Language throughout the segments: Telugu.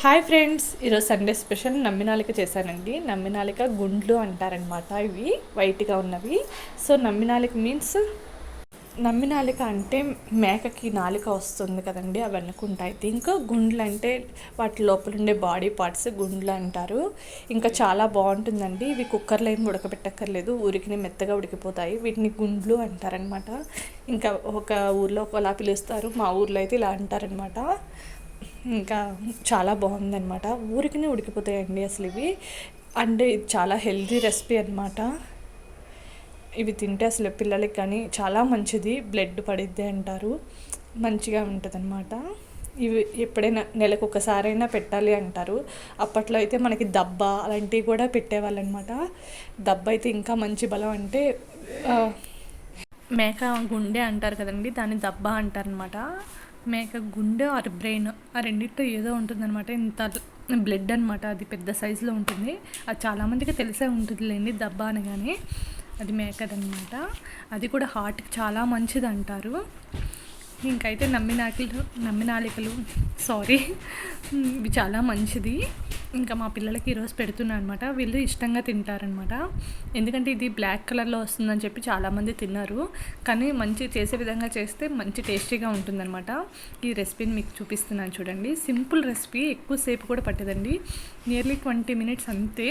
హాయ్ ఫ్రెండ్స్, ఈరోజు సండే స్పెషల్ నమ్మినాలిక చేశానండి. నమ్మినాలిక గుండ్లు అంటారనమాట. ఇవి వైట్గా ఉన్నవి. సో నమ్మినాలిక మీన్స్ నమ్మినాలిక అంటే మేకకి నాలిక వస్తుంది కదండి, అవి అనుకుంటాయి. ఇంకా గుండ్లు అంటే వాటి లోపల ఉండే బాడీ పార్ట్స్ గుండ్లు అంటారు. ఇంకా చాలా బాగుంటుందండి. ఇవి కుక్కర్లో ఏం ఉడకబెట్టక్కర్లేదు, ఊరికి మెత్తగా ఉడికిపోతాయి. వీటిని గుండ్లు అంటారనమాట. ఇంకా ఒక ఊర్లో ఒకలా పిలుస్తారు, మా ఊర్లో అయితే ఇలా అంటారనమాట. ఇంకా చాలా బాగుందనమాట. ఊరికనే ఉడికిపోతాయండి అసలు ఇవి. అంటే ఇది చాలా హెల్తీ రెసిపీ అనమాట. ఇవి తింటే అసలు పిల్లలకి కానీ చాలా మంచిది, బ్లడ్ పడిద్ది అంటారు, మంచిగా ఉంటుంది అనమాట. ఇవి ఎప్పుడైనా నెలకు ఒకసారైనా పెట్టాలి అంటారు. అప్పట్లో అయితే మనకి దబ్బ అలాంటివి కూడా పెట్టేవాళ్ళు అనమాట. దబ్బ అయితే ఇంకా మంచి బలం. అంటే మేక గుండె అంటారు కదండి, దాన్ని దబ్బ అంటారనమాట. మేక గుండె ఆర్ బ్రెయిన్, ఆ రెండింటితో ఏదో ఉంటుందన్నమాట. ఇంత బ్లడ్ అనమాట, అది పెద్ద సైజులో ఉంటుంది. అది చాలామందికి తెలిసే ఉంటుందిలేండి, దబ్బ అనగానే. అది మేకదనమాట. అది కూడా హార్ట్కి చాలా మంచిది అంటారు. ఇంకైతే నమ్మినాలికలు ఇవి చాలా మంచిది. ఇంకా మా పిల్లలకి ఈరోజు పెడుతున్నాను అనమాట. వీళ్ళు ఇష్టంగా తింటారనమాట. ఎందుకంటే ఇది బ్లాక్ కలర్లో వస్తుందని చెప్పి చాలామంది తిన్నారు. కానీ మంచి చేసే విధంగా చేస్తే మంచి టేస్టీగా ఉంటుందన్నమాట. ఈ రెసిపీని మీకు చూపిస్తున్నాను చూడండి. సింపుల్ రెసిపీ, ఎక్కువసేపు కూడా పట్టదండి. నియర్లీ 20 minutes అంతే.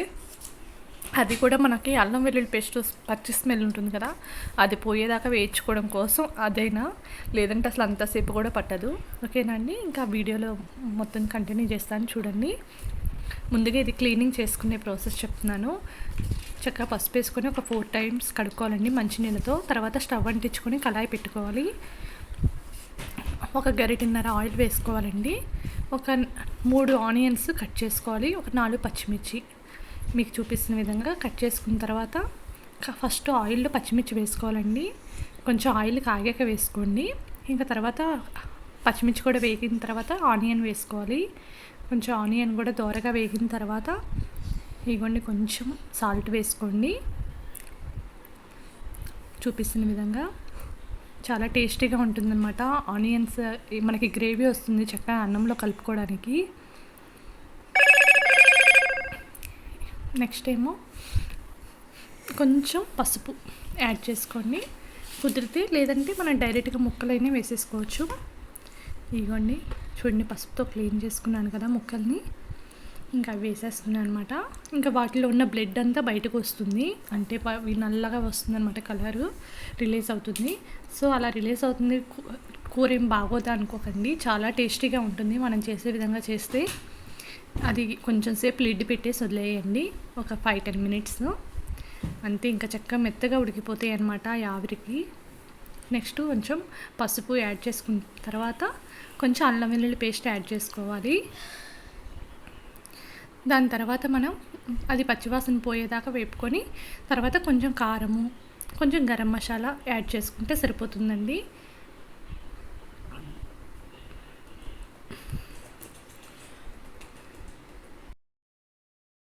అది కూడా మనకి అల్లం వెల్లుల్లి పేస్ట్ పచ్చి స్మెల్ ఉంటుంది కదా, అది పోయేదాకా వేయించుకోవడం కోసం అదైనా, లేదంటే అసలు అంతసేపు కూడా పట్టదు. ఓకేనా అండి. ఇంకా వీడియోలో మొత్తం కంటిన్యూ చేస్తాను చూడండి. ముందుగా ఇది క్లీనింగ్ చేసుకునే ప్రాసెస్ చెప్తున్నాను. చక్కగా పసుపు వేసుకొని ఒక 4 times కడుక్కోవాలండి మంచినీళ్ళతో. తర్వాత స్టవ్ అంటించుకొని కళాయి పెట్టుకోవాలి. ఒక గరిటెన్నర ఆయిల్ వేసుకోవాలండి. ఒక 3 ఆనియన్స్ కట్ చేసుకోవాలి. ఒక 4 పచ్చిమిర్చి మీకు చూపిస్తున్న విధంగా కట్ చేసుకున్న తర్వాత ఫస్ట్ ఆయిల్లో పచ్చిమిర్చి వేసుకోవాలండి. కొంచెం ఆయిల్ కాగాక వేసుకోండి. ఇంకా తర్వాత పచ్చిమిర్చి కూడా వేగిన తర్వాత ఆనియన్ వేసుకోవాలి. కొంచెం ఆనియన్ కూడా దోరగా వేగిన తర్వాత ఇగోండి కొంచెం సాల్ట్ వేసుకోండి. చూపిస్తున్న విధంగా చాలా టేస్టీగా ఉంటుందన్నమాట. ఆనియన్స్ మనకి గ్రేవీ వస్తుంది చక్కగా అన్నంలో కలుపుకోవడానికి. నెక్స్ట్ ఏమో కొంచెం పసుపు యాడ్ చేసుకోండి కుదిరితే, లేదంటే మనం డైరెక్ట్గా ముక్కలైనా వేసేసుకోవచ్చు. ఇగోండి చూడండి, పసుపుతో క్లీన్ చేసుకున్నాను కదా ముక్కల్ని, ఇంకా వేసేస్తున్నాను అనమాట. ఇంకా వాటిలో ఉన్న బ్లడ్ అంతా బయటకు వస్తుంది, అంటే నల్లగా వస్తుంది అనమాట, కలరు రిలీజ్ అవుతుంది. సో అలా రిలీజ్ అవుతుంది. కూర ఏం బాగోదా అనుకోకండి, చాలా టేస్టీగా ఉంటుంది మనం చేసే విధంగా చేస్తే. అది కొంచెం సేపు లిడ్ పెట్టేసి వదిలేయండి, ఒక 5-10 minutes అంతే. ఇంకా చక్కగా మెత్తగా ఉడికిపోతాయి అన్నమాట ఆవిరికి. నెక్స్ట్ కొంచెం పసుపు యాడ్ చేసుకున్న తర్వాత కొంచెం అల్లం వెల్లుల్లి పేస్ట్ యాడ్ చేసుకోవాలి. దాని తర్వాత మనం అది పచ్చివాసన పోయేదాకా వేపుకొని తర్వాత కొంచెం కారము, కొంచెం గరం మసాలా యాడ్ చేసుకుంటే సరిపోతుందండి.